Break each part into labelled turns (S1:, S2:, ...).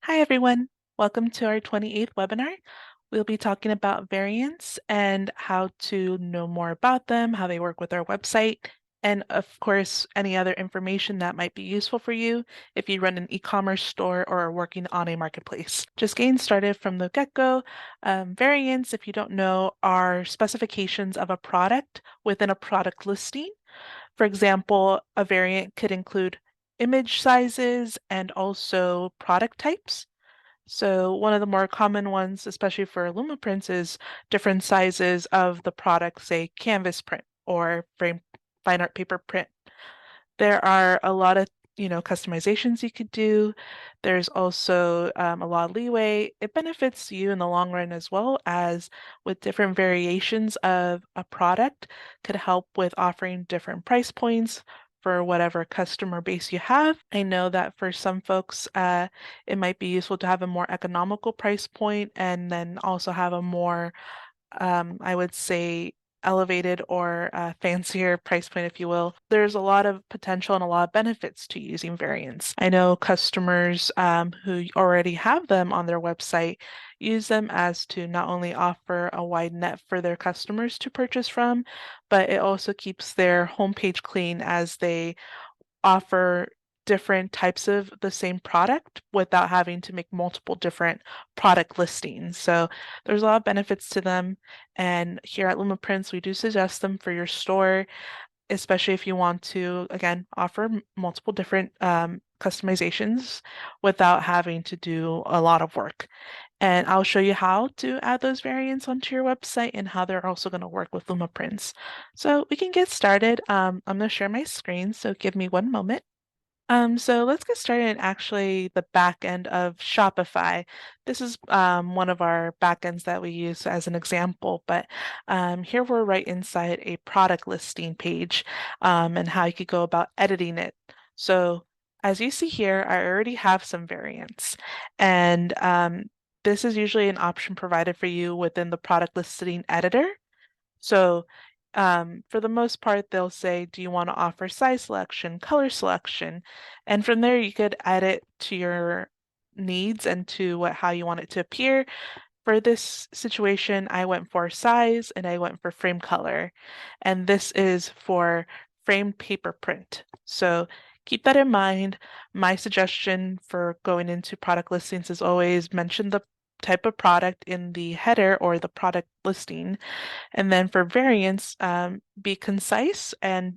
S1: Hi, everyone. Welcome to our 28th webinar. We'll be talking about variants and how to know more about them, how they work with our website, and of course, any other information that might be useful for you if you run an e-commerce store or are working on a marketplace. Just getting started from the get-go, variants, if you don't know, are specifications of a product within a product listing. For example, a variant could include image sizes and also product types. So one of the more common ones, especially for Lumaprints, is different sizes of the product, say canvas print or fine art paper print. There are a lot of customizations you could do. There's also a lot of leeway. It benefits you in the long run as well as with different variations of a product could help with offering different price points for whatever customer base you have. I know that for some folks, it might be useful to have a more economical price point and then also have a more I would say, elevated or fancier price point, if you will. There's a lot of potential and a lot of benefits to using variants. I know customers who already have them on their website use them as to not only offer a wide net for their customers to purchase from, but it also keeps their homepage clean as they offer different types of the same product without having to make multiple different product listings. So there's a lot of benefits to them. And here at Luma Prints, we do suggest them for your store, especially if you want to, again, offer multiple different customizations without having to do a lot of work. And I'll show you how to add those variants onto your website and how they're also going to work with Luma Prints. So we can get started. I'm going to share my screen, so give me one moment. So let's get started in actually the back end of Shopify. This is one of our backends that we use as an example, but here we're right inside a product listing page and how you could go about editing it. So as you see here, I already have some variants, and this is usually an option provided for you within the product listing editor. So for the most part, they'll say, do you want to offer size selection, color selection? And from there, you could add it to your needs and to how you want it to appear. For this situation, I went for size and I went for frame color. And this is for framed paper print. So keep that in mind. My suggestion for going into product listings is always mention the type of product in the header or the product listing. And then for variants, be concise and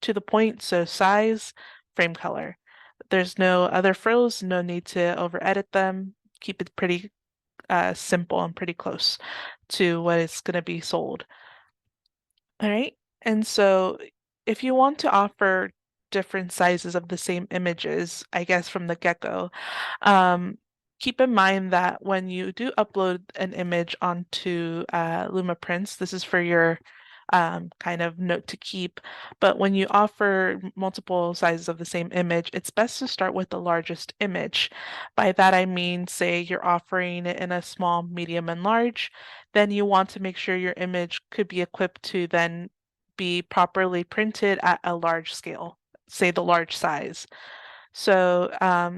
S1: to the point. So size, frame color. There's no other frills, no need to over edit them. Keep it pretty simple and pretty close to what is going to be sold. All right. And so if you want to offer different sizes of the same images, I guess from the get-go, um, keep in mind that when you do upload an image onto Luma Prints, this is for your kind of note to keep. But when you offer multiple sizes of the same image, it's best to start with the largest image. By that I mean, say you're offering it in a small, medium, and large, then you want to make sure your image could be equipped to then be properly printed at a large scale, say the large size. So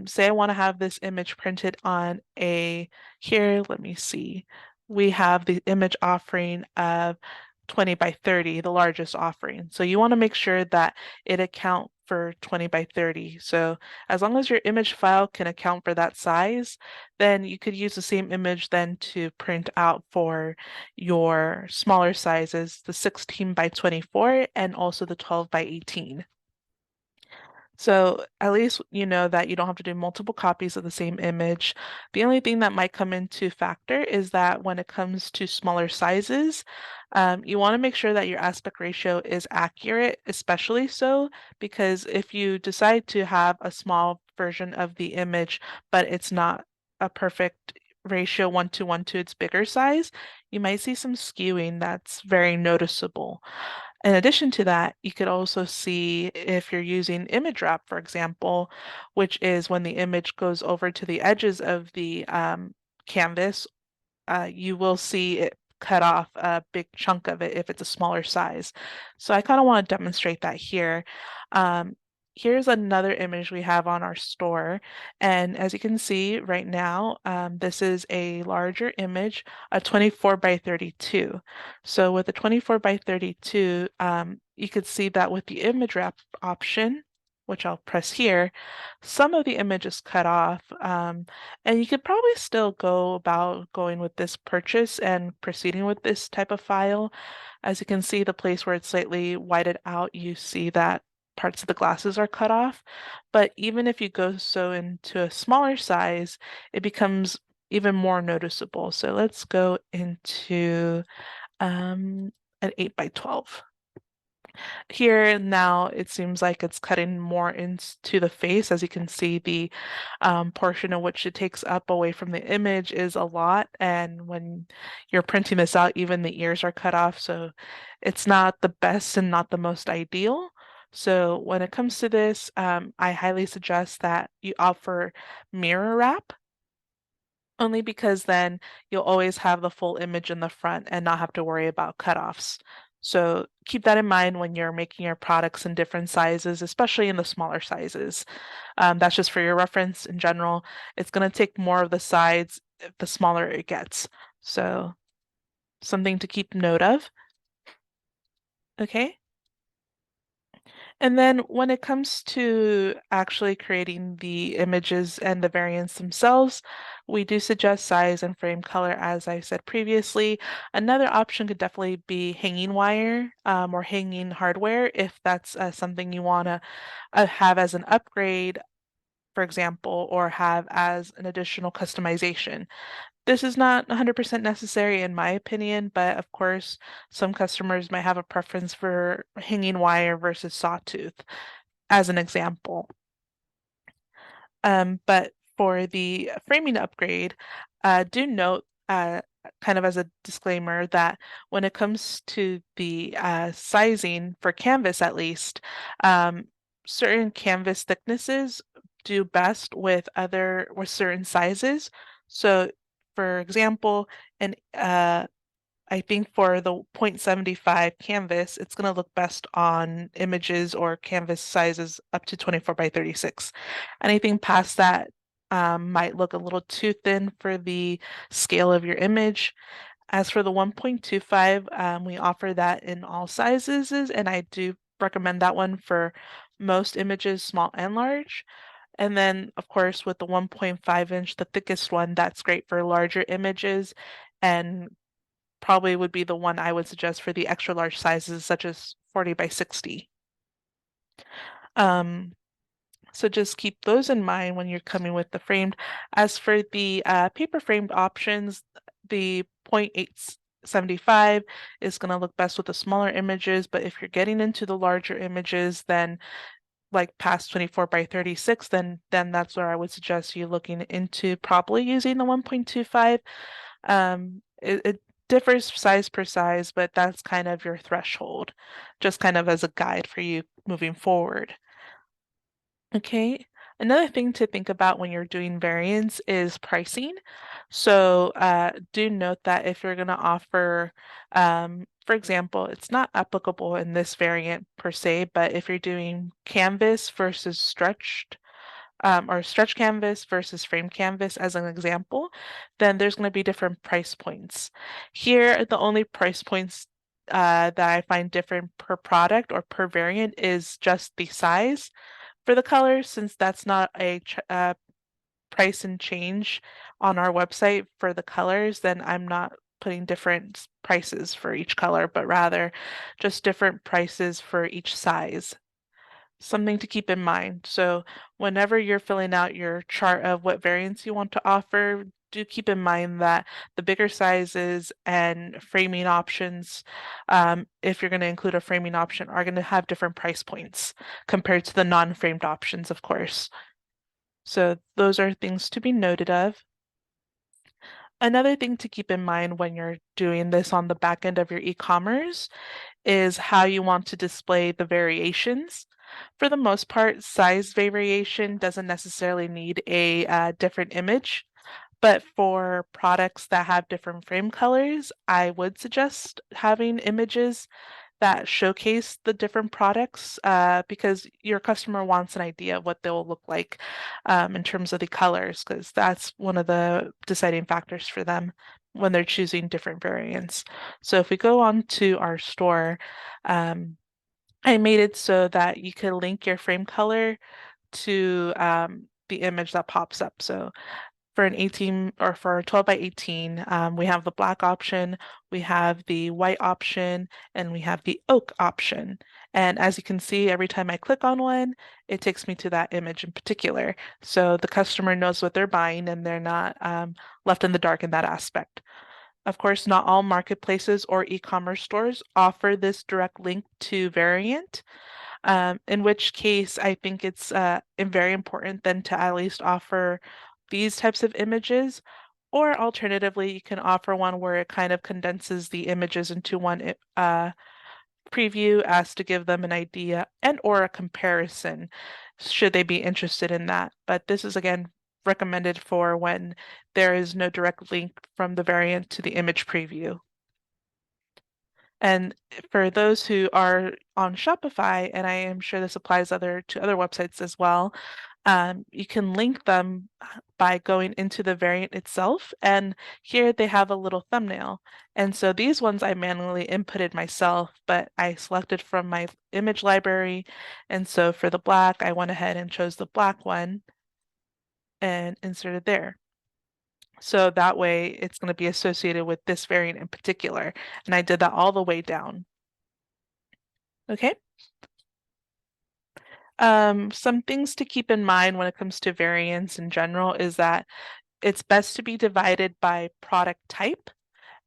S1: say I want to have this image printed on here, let me see. We have the image offering of 20 by 30, the largest offering. So you want to make sure that it account for 20 by 30. So as long as your image file can account for that size, then you could use the same image then to print out for your smaller sizes, the 16 by 24 and also the 12 by 18. So at least you know that you don't have to do multiple copies of the same image. The only thing that might come into factor is that when it comes to smaller sizes, you want to make sure that your aspect ratio is accurate, especially so because if you decide to have a small version of the image, but it's not a perfect ratio 1:1 to its bigger size, you might see some skewing that's very noticeable. In addition to that, you could also see if you're using image wrap, for example, which is when the image goes over to the edges of the canvas, you will see it cut off a big chunk of it if it's a smaller size. So I kind of want to demonstrate that here. Um, Here's another image we have on our store. And as you can see right now, this is a larger image, a 24 by 32. So with a 24 by 32, you could see that with the image wrap option, which I'll press here, some of the image is cut off. And you could probably still go about going with this purchase and proceeding with this type of file. As you can see, the place where it's slightly whited out, you see that parts of the glasses are cut off. But even if you go so into a smaller size, it becomes even more noticeable. So let's go into an 8 by 12. Here now it seems like it's cutting more into the face. As you can see, the portion of which it takes up away from the image is a lot. And when you're printing this out, even the ears are cut off. So it's not the best and not the most ideal. So when it comes to this, I highly suggest that you offer mirror wrap, only because then you'll always have the full image in the front and not have to worry about cutoffs. So keep that in mind when you're making your products in different sizes, especially in the smaller sizes. That's just for your reference in general. It's going to take more of the sides the smaller it gets. So something to keep note of. Okay. And then when it comes to actually creating the images and the variants themselves, we do suggest size and frame color, as I said previously. Another option could definitely be hanging wire or hanging hardware if that's something you want to have as an upgrade, for example, or have as an additional customization. This is not 100% necessary in my opinion, but of course, some customers might have a preference for hanging wire versus sawtooth, as an example. But for the framing upgrade, do note, kind of as a disclaimer, that when it comes to the sizing for canvas, at least, certain canvas thicknesses do best with certain sizes. So, for example, an I think for the 0.75 canvas, it's going to look best on images or canvas sizes up to 24 by 36. Anything past that might look a little too thin for the scale of your image. As for the 1.25, we offer that in all sizes, and I do recommend that one for most images, small and large. And then, of course, with the 1.5 inch, the thickest one, that's great for larger images and probably would be the one I would suggest for the extra large sizes, such as 40 by 60. Um, so just keep those in mind when you're coming with the framed. As for the paper framed options, the 0.875 is going to look best with the smaller images, but if you're getting into the larger images, then like past 24 by 36, then that's where I would suggest you looking into probably using the 1.25. It differs size per size, but that's kind of your threshold, just kind of as a guide for you moving forward. Okay. Another thing to think about when you're doing variants is pricing. So do note that if you're going to offer, for example, it's not applicable in this variant per se, but if you're doing canvas versus stretched or stretch canvas versus frame canvas as an example, then there's going to be different price points. Here, the only price points that I find different per product or per variant is just the size. For the colors, since that's not a price and change on our website for the colors, then I'm not putting different prices for each color, but rather just different prices for each size. Something to keep in mind. So whenever you're filling out your chart of what variants you want to offer, do keep in mind that the bigger sizes and framing options, if you're going to include a framing option, are going to have different price points compared to the non-framed options, of course. So those are things to be noted of. Another thing to keep in mind when you're doing this on the back end of your e-commerce is how you want to display the variations. For the most part, size variation doesn't necessarily need a different image, but for products that have different frame colors, I would suggest having images that showcase the different products because your customer wants an idea of what they'll look like in terms of the colors, because that's one of the deciding factors for them when they're choosing different variants. So if we go on to our store, um, I made it so that you could link your frame color to the image that pops up. So for an 18 or for a 12 by 18, we have the black option, we have the white option, and we have the oak option. And as you can see, every time I click on one, it takes me to that image in particular. So the customer knows what they're buying and they're not left in the dark in that aspect. Of course, not all marketplaces or e-commerce stores offer this direct link to variant, in which case I think it's very important then to at least offer these types of images, or alternatively, you can offer one where it kind of condenses the images into one preview as to give them an idea and or a comparison should they be interested in that. But this is again recommended for when there is no direct link from the variant to the image preview. And for those who are on Shopify, and I am sure this applies to other websites as well, you can link them by going into the variant itself. And here they have a little thumbnail. And so these ones I manually inputted myself, but I selected from my image library. And so for the black, I went ahead and chose the black one and inserted there. So that way it's going to be associated with this variant in particular. And I did that all the way down. Okay. Some things to keep in mind when it comes to variants in general is that it's best to be divided by product type,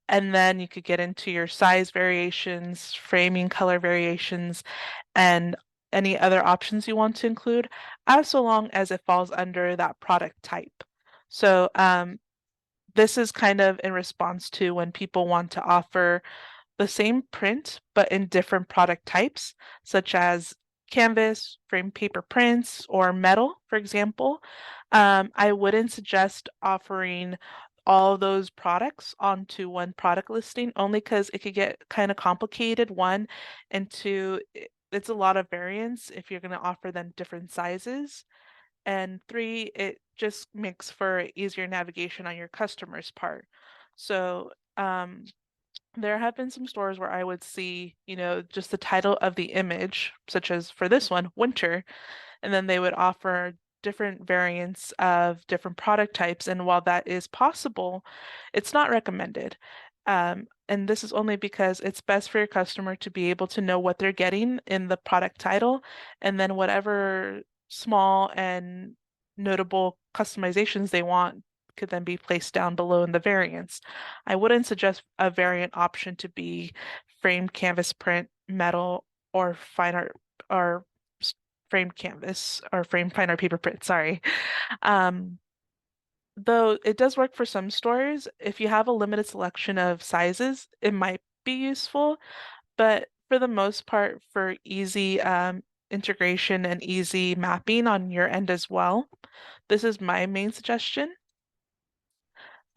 S1: and then you could get into your size variations, framing color variations, and any other options you want to include, as so long as it falls under that product type. So this is kind of in response to when people want to offer the same print but in different product types, such as canvas, frame paper prints, or metal, for example. I wouldn't suggest offering all those products onto one product listing only because it could get kind of complicated, one, and two, it's a lot of variance if you're going to offer them different sizes. And three, it just makes for easier navigation on your customer's part. So, there have been some stores where I would see, just the title of the image, such as for this one, winter, and then they would offer different variants of different product types. And while that is possible, it's not recommended. And this is only because it's best for your customer to be able to know what they're getting in the product title, and then whatever small and notable customizations they want could then be placed down below in the variants. I wouldn't suggest a variant option to be framed canvas print, metal, or fine art or framed canvas or framed fine art paper print, sorry. Um, though it does work for some stores, if you have a limited selection of sizes, it might be useful, but for the most part, for easy integration and easy mapping on your end as well, this is my main suggestion.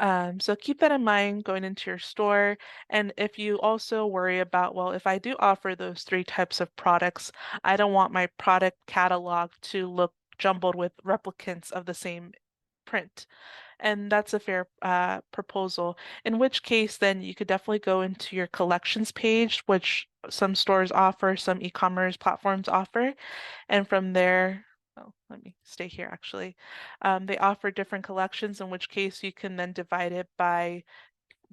S1: So keep that in mind going into your store. And if you also worry about, well, if I do offer those three types of products, I don't want my product catalog to look jumbled with replicants of the same print. And that's a fair proposal. In which case, then you could definitely go into your collections page, which some stores offer, some e-commerce platforms offer. And from there, oh, let me stay here actually. They offer different collections, in which case you can then divide it by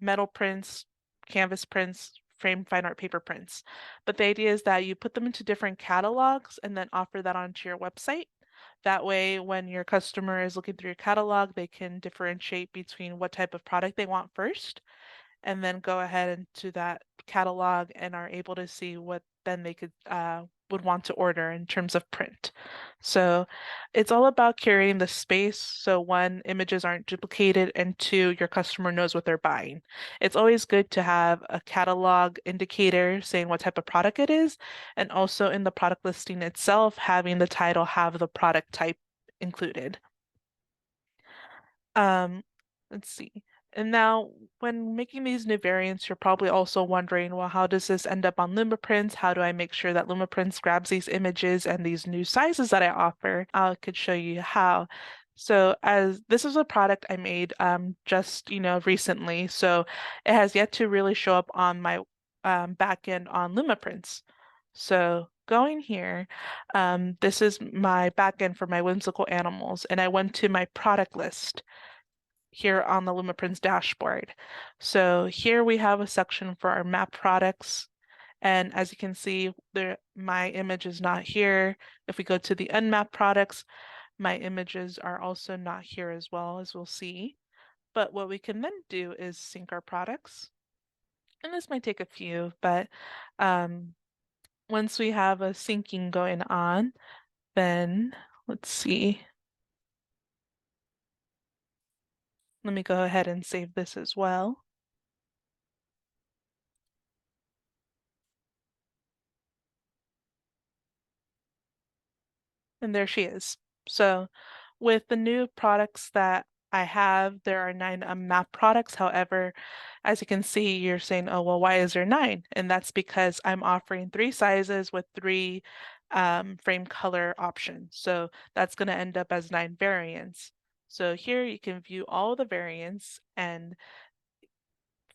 S1: metal prints, canvas prints, framed fine art paper prints. But the idea is that you put them into different catalogs and then offer that onto your website. That way, when your customer is looking through your catalog, they can differentiate between what type of product they want first, and then go ahead into that catalog and are able to see what then they would want to order in terms of print. So it's all about curating the space so one, images aren't duplicated, and two, your customer knows what they're buying. It's always good to have a catalog indicator saying what type of product it is, and also in the product listing itself, having the title have the product type included. Um, let's see. And now, when making these new variants, you're probably also wondering, well, how does this end up on Luma Prints? How do I make sure that Luma Prints grabs these images and these new sizes that I offer? I could show you how. So, as this is a product I made just, recently, so it has yet to really show up on my back end on Luma Prints. So, going here, this is my back end for my whimsical animals, and I went to my product list here on the Lumaprints dashboard. So here we have a section for our map products. And as you can see, my image is not here. If we go to the unmapped products, my images are also not here as well, as we'll see. But what we can then do is sync our products. And this might take a few, but um, once we have a syncing going on, then let's see. Let me go ahead and save this as well. And there she is. So with the new products that I have, there are 9 map products. However, as you can see, you're saying, oh, well, why is there 9? And that's because I'm offering 3 sizes with 3 frame color options. So that's going to end up as 9 variants. So here you can view all the variants, and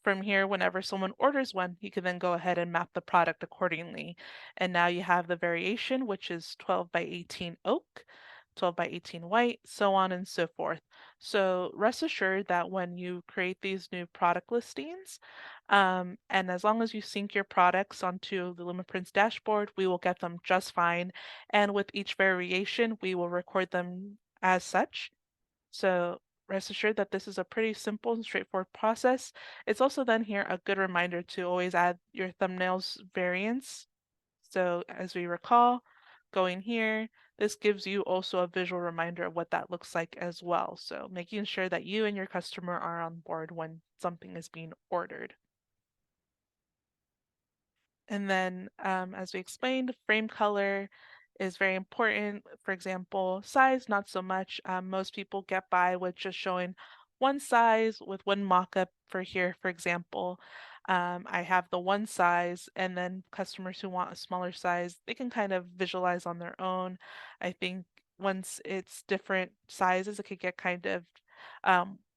S1: from here, whenever someone orders one, you can then go ahead and map the product accordingly. And now you have the variation, which is 12 by 18 oak, 12 by 18 white, so on and so forth. So rest assured that when you create these new product listings, and as long as you sync your products onto the Lumaprints dashboard, we will get them just fine. And with each variation, we will record them as such. So rest assured that this is a pretty simple and straightforward process. It's also then here a good reminder to always add your thumbnails variants. So as we recall, going here, this gives you also a visual reminder of what that looks like as well. So making sure that you and your customer are on board when something is being ordered. And then, as we explained, frame color is very important. For example, size, not so much. Most people get by with just showing one size with one mockup for here, for example. I have the one size, and then customers who want a smaller size, they can kind of visualize on their own. I think once it's different sizes, it could get kind of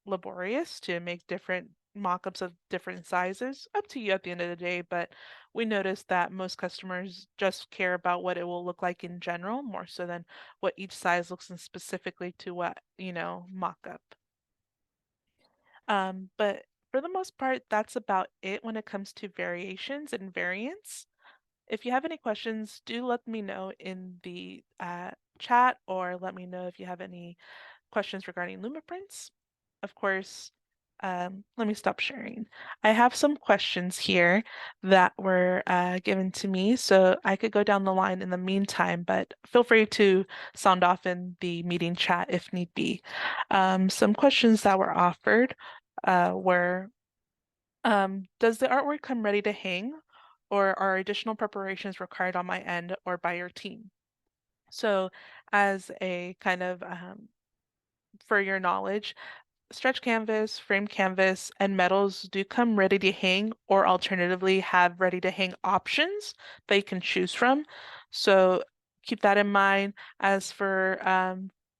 S1: laborious to make different mockups of different sizes. Up to you at the end of the day, but we noticed that most customers just care about what it will look like in general, more so than what each size looks in specifically to what, mock-up. But for the most part, that's about it when it comes to variations and variants. If you have any questions, do let me know in the chat, or let me know if you have any questions regarding Lumaprints. Of course, let me stop sharing. I have some questions here that were given to me, so I could go down the line in the meantime, but feel free to sound off in the meeting chat if need be. Some questions that were offered were, does the artwork come ready to hang, or are additional preparations required on my end or by your team? So, as a kind of for your knowledge, stretch canvas, frame canvas, and metals do come ready to hang, or alternatively have ready to hang options that you can choose from. So keep that in mind. As for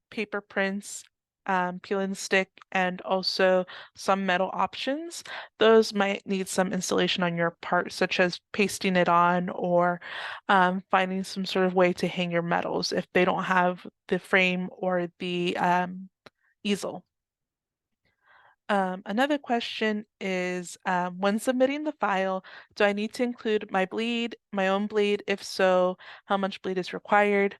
S1: paper prints, peel and stick, and also some metal options, those might need some installation on your part, such as pasting it on or finding some sort of way to hang your metals if they don't have the frame or the easel. Another question is, when submitting the file, do I need to include my bleed, my own bleed? If so, how much bleed is required?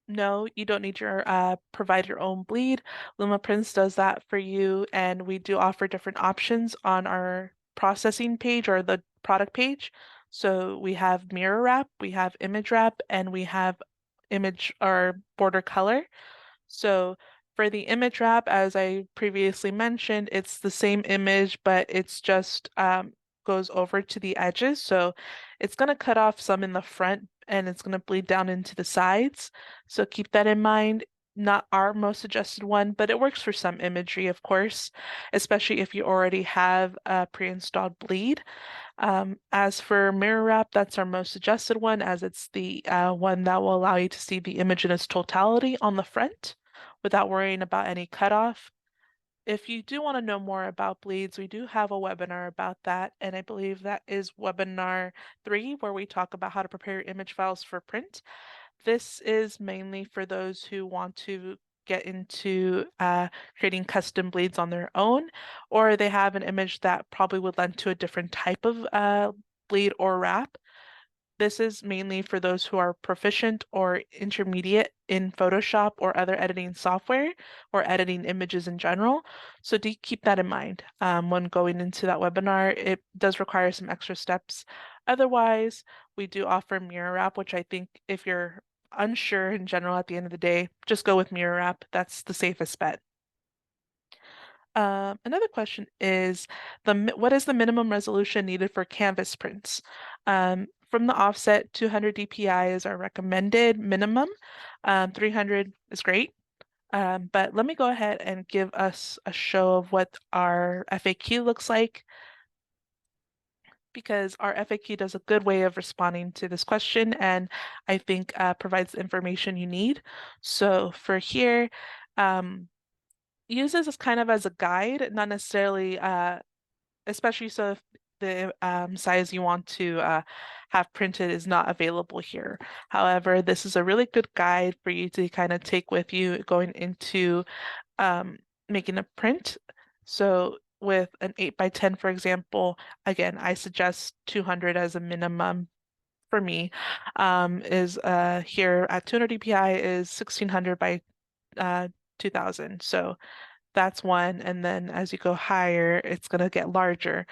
S1: No, you don't need your provide your own bleed. Luma Prints does that for you, and we do offer different options on our processing page or the product page. So we have mirror wrap, we have image wrap, and we have image or border color. So for the image wrap, as I previously mentioned, it's the same image, but it's just goes over to the edges. So it's going to cut off some in the front and it's going to bleed down into the sides. So keep that in mind. not our most suggested one, but it works for some imagery, of course, especially if you already have a pre-installed bleed. As for mirror wrap, that's our most suggested one, as it's the one that will allow you to see the image in its totality on the front without worrying about any cutoff. If you do want to know more about bleeds, we do have a webinar about that, and I believe that is webinar 3, where we talk about how to prepare image files for print. This is mainly for those who want to get into creating custom bleeds on their own, or they have an image that probably would lend to a different type of bleed or wrap. This is mainly for those who are proficient or intermediate in Photoshop or other editing software or editing images in general. So do keep that in mind when going into that webinar. It does require some extra steps. Otherwise, we do offer Mirror Wrap, which I think if you're unsure in general at the end of the day, just go with Mirror Wrap. That's the safest bet. Another question is what is the minimum resolution needed for canvas prints? From the offset, 200 dpi is our recommended minimum. 300 is great. But let me go ahead and give us a show of what our FAQ looks like, because our FAQ does a good way of responding to this question, and I think provides the information you need. So for here, use this as kind of as a guide, not necessarily especially so if the size you want to have printed is not available here. However, this is a really good guide for you to kind of take with you going into making a print. So with an 8x10, for example, again, I suggest 200 as a minimum for me. Is here at 200 dpi is 1600 by 2000. So that's one. And then as you go higher, it's going to get larger.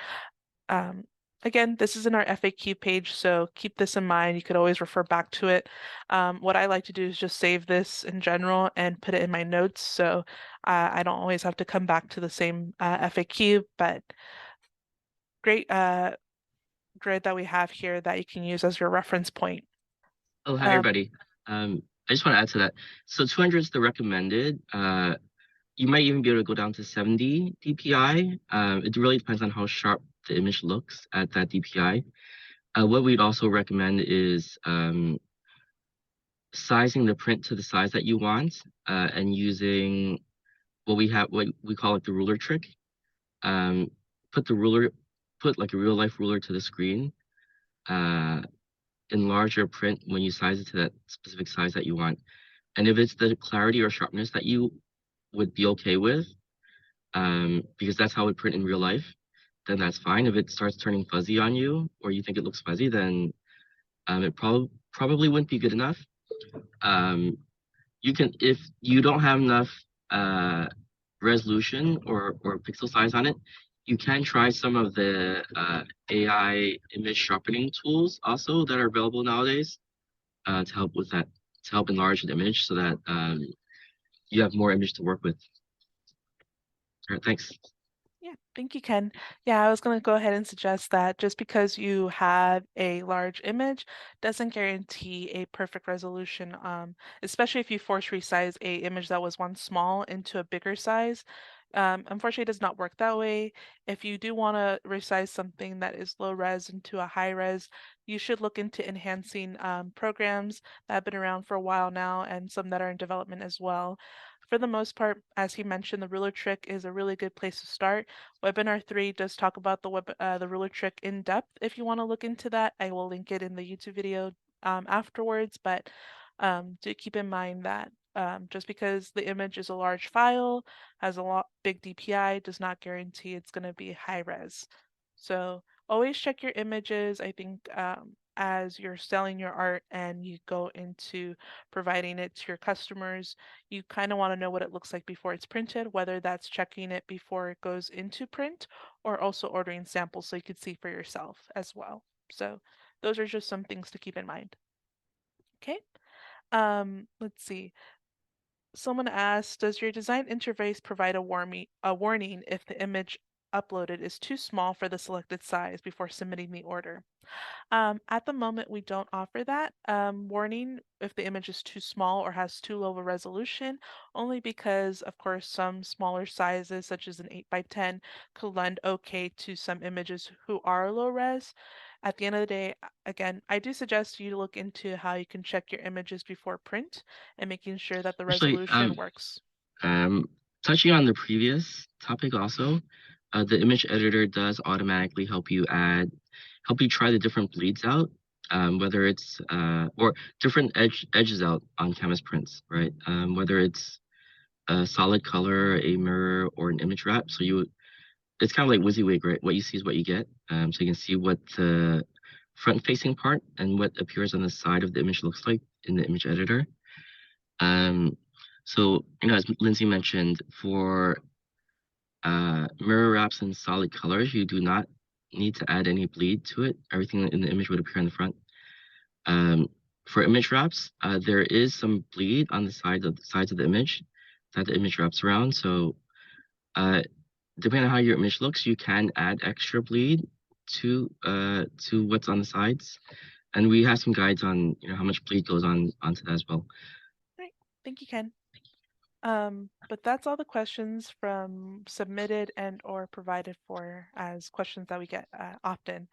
S1: Um, Again, this is in our FAQ page, so keep this in mind. You could always refer back to it. What I like to do is just save this in general and put it in my notes, so I don't always have to come back to the same FAQ, but great grid that we have here that you can use as your reference point.
S2: Oh, hi
S1: Um,
S2: everybody. I just want to add to that. So 200 is the recommended. You might even be able to go down to 70 dpi. It really depends on how sharp the image looks at that dpi. What we'd also recommend is sizing the print to the size that you want, and using what we call like the ruler trick. Um, put the ruler, put like a real life ruler to the screen. Enlarge your print when you size it to that specific size that you want. And if it's the clarity or sharpness that you would be okay with, because that's how it print in real life, then that's fine. If it starts turning fuzzy on you, or you think it looks fuzzy, then it probably wouldn't be good enough. Um, you can, if you don't have enough resolution or pixel size on it, you can try some of the AI image sharpening tools also that are available nowadays to help with that, to help enlarge the image so that you have more image to work with. All right, thanks.
S1: Yeah, thank you, Ken. Yeah, I was going to go ahead and suggest that just because you have a large image doesn't guarantee a perfect resolution, especially if you force resize a image that was once small into a bigger size. Unfortunately, it does not work that way. If you do want to resize something that is low res into a high res, you should look into enhancing programs that have been around for a while now and some that are in development as well. For the most part, as he mentioned, the ruler trick is a really good place to start. Webinar 3 does talk about the ruler trick in depth. If you want to look into that, I will link it in the YouTube video afterwards, but do keep in mind that just because the image is a large file, has a lot big DPI, does not guarantee it's going to be high res. So always check your images. I think as you're selling your art and you go into providing it to your customers, you kind of want to know what it looks like before it's printed, whether that's checking it before it goes into print or also ordering samples so you could see for yourself as well. So those are just some things to keep in mind. Okay. Let's see. Someone asked, does your design interface provide a warning if the image uploaded is too small for the selected size before submitting the order. At the moment, we don't offer that warning if the image is too small or has too low a resolution, only because, of course, some smaller sizes, such as an 8 by 10, could lend okay to some images who are low res. At the end of the day, again, I do suggest you look into how you can check your images before print and making sure that the
S2: Actually,
S1: resolution works.
S2: um, touching on the previous topic also, the image editor does automatically help you try the different bleeds out, whether it's or different edges out on canvas prints, right? Whether it's a solid color, a mirror, or an image wrap. It's kind of like WYSIWYG, right? What you see is what you get. So you can see what the front-facing part and what appears on the side of the image looks like in the image editor. Um, as Lindsay mentioned, for mirror wraps and solid colors, you do not need to add any bleed to it. Everything in the image would appear in the front. Um, for image wraps, there is some bleed on the sides of the image that the image wraps around. So uh, depending on how your image looks, you can add extra bleed to what's on the sides. And we have some guides on how much bleed goes onto that as well.
S1: Right. Thank you, Ken. But that's all the questions from submitted and or provided for as questions that we get often.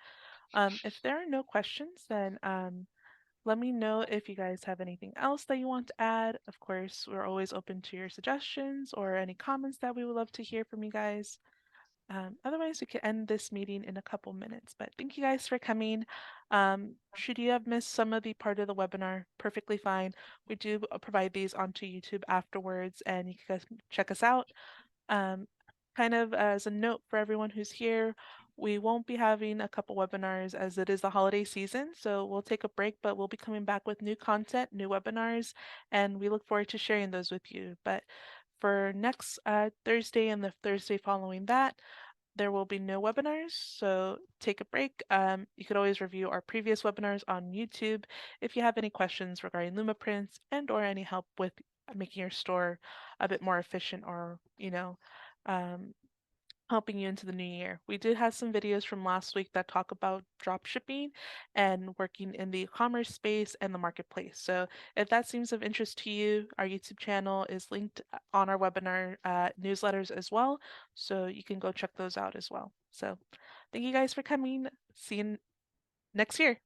S1: If there are no questions, then let me know if you guys have anything else that you want to add. Of course, we're always open to your suggestions or any comments that we would love to hear from you guys. Otherwise, we could end this meeting in a couple minutes. But thank you guys for coming. Should you have missed some of the part of the webinar, perfectly fine. We do provide these onto YouTube afterwards, and you can guys check us out. Um, kind of as a note for everyone who's here, we won't be having a couple webinars as it is the holiday season, so we'll take a break, but we'll be coming back with new content, new webinars, and we look forward to sharing those with you. But for next Thursday and the Thursday following that, there will be no webinars, so take a break. You could always review our previous webinars on YouTube if you have any questions regarding Luma Prints and or any help with making your store a bit more efficient or, um, helping you into the new year. We did have some videos from last week that talk about drop shipping and working in the e-commerce space and the marketplace. So if that seems of interest to you, our YouTube channel is linked on our webinar newsletters as well. So you can go check those out as well. So thank you guys for coming. See you next year.